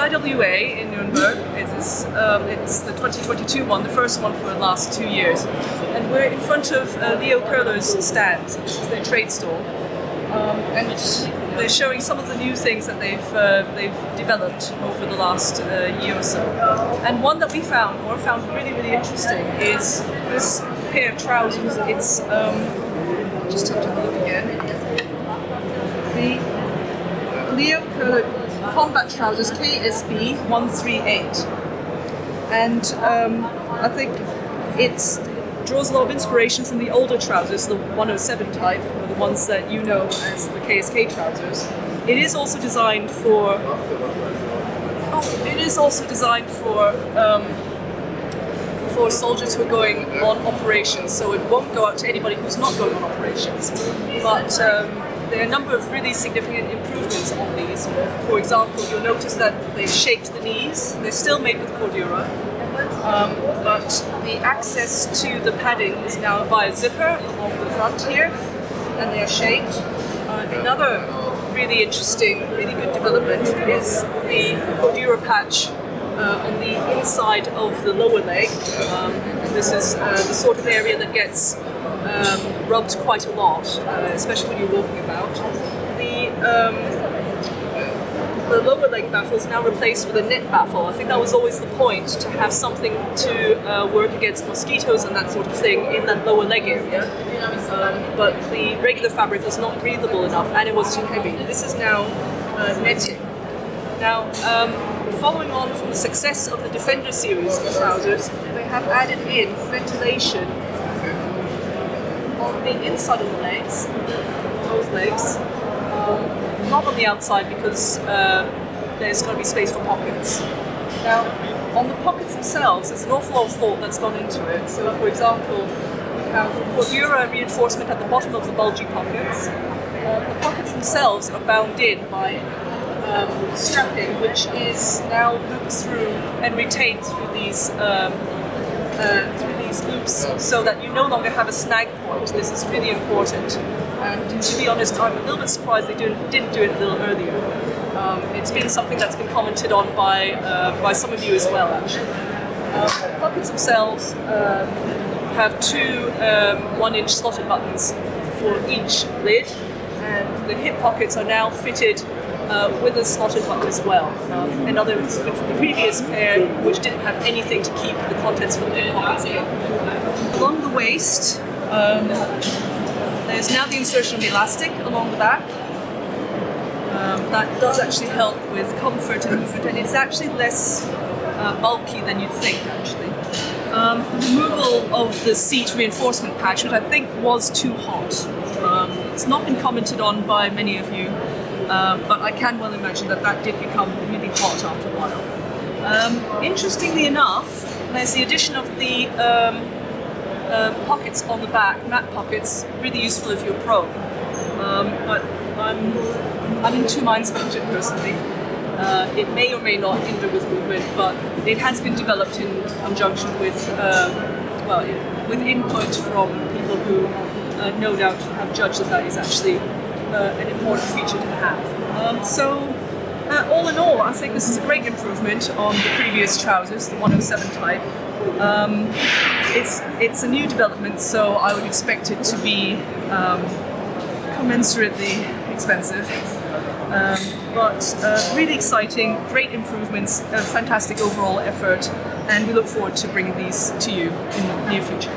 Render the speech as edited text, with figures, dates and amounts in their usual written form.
IWA in Nuremberg. It's the 2022 one, the first one for the last 2 years. And we're in front of Leo Koehler's stand, which is their trade store. And they're showing some of the new things that they've developed over the last year or so. And one that we found really, really interesting is this pair of trousers. It's just have to have a look again. The Leo Koehler combat trousers KSB 138, and I think it draws a lot of inspiration from the older trousers, the 107 type, or the ones that you know as the KSK trousers. It is also designed for. For soldiers who are going on operations, so it won't go out to anybody who's not going on operations. But there are a number of really significant improvements on these. For example, you'll notice that they've shaped the knees. They're still made with cordura, but the access to the padding is now via zipper along the front here, and they are shaped. Another really interesting, really good development is the cordura patch on the inside of the lower leg. This is the sort of area that gets rubbed quite a lot, especially when you're walking about. The lower leg baffle is now replaced with a net baffle. I think that was always the point, to have something to work against mosquitoes and that sort of thing in that lower leg area. But the regular fabric was not breathable enough, and it was too heavy. This is now netting. Now, following on from the success of the Defender series of trousers, they have added in ventilation on the inside of the legs, both legs, not on the outside because there's going to be space for pockets. Now, on the pockets themselves, there's an awful lot of thought that's gone into it. So, for example, we have cordura reinforcement at the bottom of the bulgy pockets. The pockets themselves are bound in by strapping, which is now looped through and retained through these loops, so that you no longer have a snag point. This is really important, and to be honest, I'm a little bit surprised they didn't do it a little earlier. It's been something that's been commented on by some of you as well, actually. The pockets themselves have two 1-inch slotted buttons for each lid, and the hip pockets are now fitted with a slotted button as well. In other words, from the previous pair, which didn't have anything to keep the contents from the hip pockets in. Along the waist, there's now the insertion of the elastic along the back. That does actually help with comfort and movement, and it's actually less bulky than you'd think, actually. Removal of the seat reinforcement patch, which I think was too hot. It's not been commented on by many of you, but I can well imagine that did become really hot after a while. Interestingly enough, there's the addition of the pockets on the back, mat pockets, really useful if you're prone. But I'm in two minds about it personally. It may or may not hinder with movement, but it has been developed in conjunction with input from people who no doubt have judged that is actually an important feature to have. So all in all, I think this is a great improvement on the previous trousers, the 107 type. It's a new development, so I would expect it to be commensurately expensive. But really exciting, great improvements, a fantastic overall effort, and we look forward to bringing these to you in the near future.